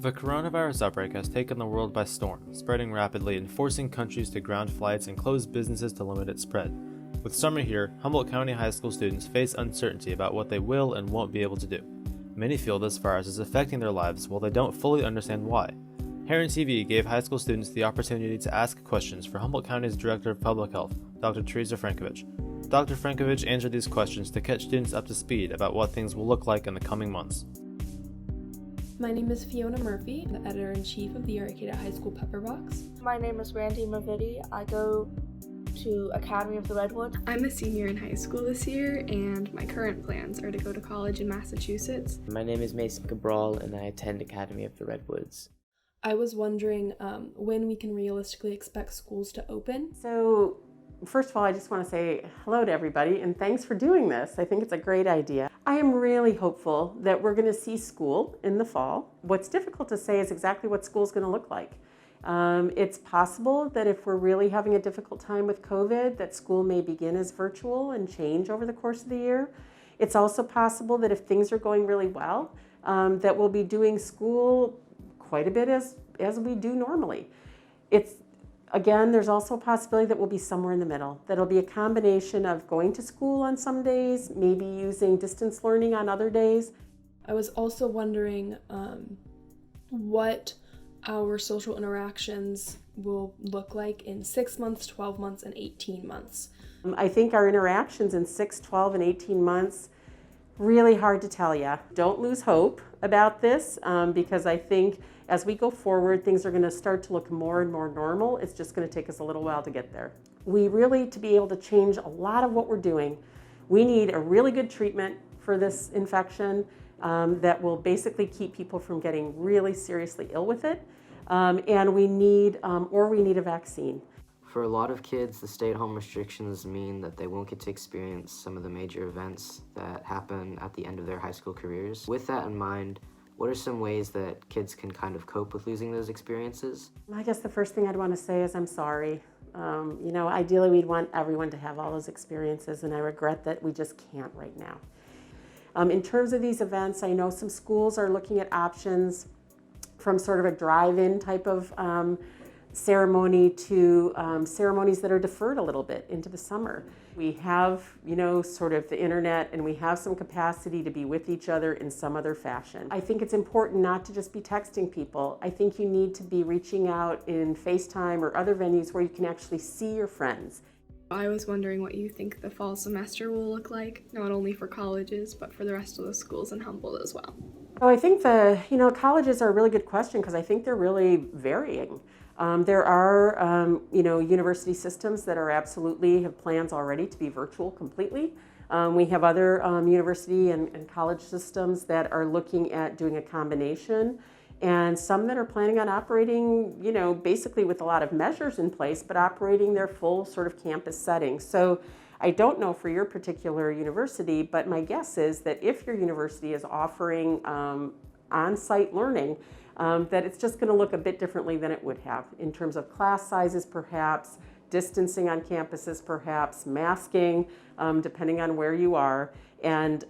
The coronavirus outbreak has taken the world by storm, spreading rapidly and forcing countries to ground flights and close businesses to limit its spread. With summer here, Humboldt County high school students face uncertainty about what they will and won't be able to do. Many feel this virus is affecting their lives while they don't fully understand why. Heron TV gave high school students the opportunity to ask questions for Humboldt County's Director of Public Health, Dr. Teresa Frankovich. Dr. Frankovich answered these questions to catch students up to speed about what things will look like in the coming months. My name is Fiona Murphy, the editor-in-chief of the Arcata High School Pepperbox. My name is Randy Mavidi. I go to Academy of the Redwoods. I'm a senior in high school this year, and my current plans are to go to college in Massachusetts. My name is Mason Cabral, and I attend Academy of the Redwoods. I was wondering when we can realistically expect schools to open. So, first of all, I just want to say hello to everybody, and thanks for doing this. I think it's a great idea. I am really hopeful that we're going to see school in the fall. What's difficult to say is exactly what school's going to look like. It's possible that if we're really having a difficult time with COVID, that school may begin as virtual and change over the course of the year. It's also possible that if things are going really well, that we'll be doing school quite a bit as we do normally. Again, there's also a possibility that we'll be somewhere in the middle. That'll be a combination of going to school on some days, maybe using distance learning on other days. I was also wondering what our social interactions will look like in 6 months, 12 months, and 18 months. I think our interactions in 6, 12, and 18 months, really hard to tell you. Don't lose hope about this because I think as we go forward, things are going to start to look more and more normal. It's just going to take us a little while to get there. We really, to be able to change a lot of what we're doing, we need a really good treatment for this infection that will basically keep people from getting really seriously ill with it. And we need a vaccine. For a lot of kids, the stay-at-home restrictions mean that they won't get to experience some of the major events that happen at the end of their high school careers. With that in mind, what are some ways that kids can kind of cope with losing those experiences? I guess the first thing I'd want to say is I'm sorry. Ideally we'd want everyone to have all those experiences, and I regret that we just can't right now. In terms of these events, I know some schools are looking at options from sort of a drive-in type of ceremony to ceremonies that are deferred a little bit into the summer. We have, sort of the internet, and we have some capacity to be with each other in some other fashion. I think it's important not to just be texting people. I think you need to be reaching out in FaceTime or other venues where you can actually see your friends. I was wondering what you think the fall semester will look like, not only for colleges, but for the rest of the schools in Humboldt as well. Oh, I think colleges are a really good question because I think they're really varying. There are, university systems that have plans already to be virtual completely. We have other university and college systems that are looking at doing a combination, and some that are planning on operating, basically with a lot of measures in place, but operating their full sort of campus setting. So I don't know for your particular university, but my guess is that if your university is offering on-site learning, that it's just going to look a bit differently than it would have in terms of class sizes, perhaps, distancing on campuses, perhaps, masking, depending on where you are, and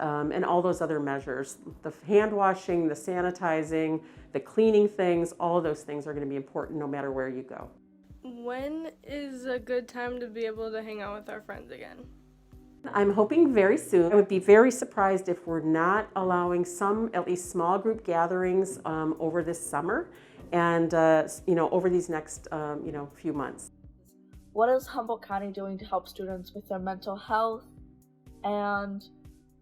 all those other measures. The hand washing, the sanitizing, the cleaning things, all of those things are going to be important no matter where you go. When is a good time to be able to hang out with our friends again? I'm hoping very soon. I would be very surprised if we're not allowing some, at least small group gatherings over this summer and, over these next, few months. What is Humboldt County doing to help students with their mental health? And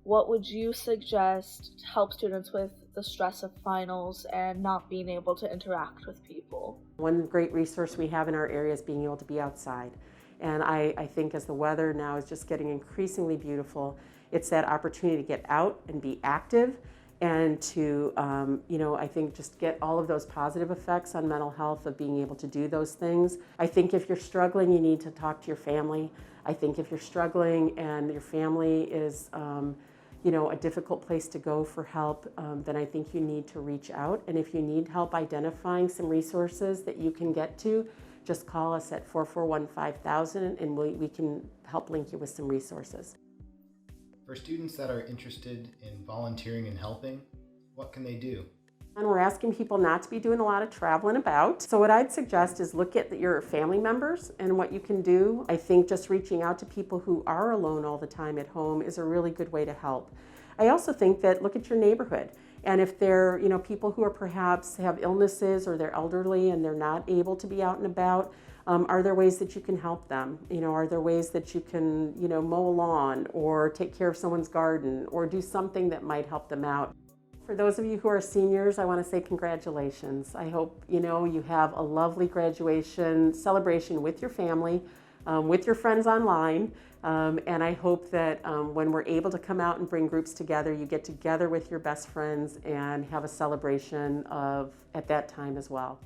what would you suggest to help students with the stress of finals and not being able to interact with people? One great resource we have in our area is being able to be outside. And I think as the weather now is just getting increasingly beautiful, it's that opportunity to get out and be active and to, I think just get all of those positive effects on mental health of being able to do those things. I think if you're struggling, you need to talk to your family. I think if you're struggling and your family is, a difficult place to go for help, then I think you need to reach out. And if you need help identifying some resources that you can get to, just call us at 441-5000 and we can help link you with some resources. For students that are interested in volunteering and helping, what can they do? And we're asking people not to be doing a lot of traveling about. So what I'd suggest is look at your family members and what you can do. I think just reaching out to people who are alone all the time at home is a really good way to help. I also think that look at your neighborhood. And if they're, people who are perhaps have illnesses or they're elderly and they're not able to be out and about, are there ways that you can help them? Are there ways that you can, mow a lawn or take care of someone's garden or do something that might help them out? For those of you who are seniors, I want to say congratulations. I hope, you have a lovely graduation celebration with your family, with your friends online. And I hope that when we're able to come out and bring groups together, you get together with your best friends and have a celebration at that time as well.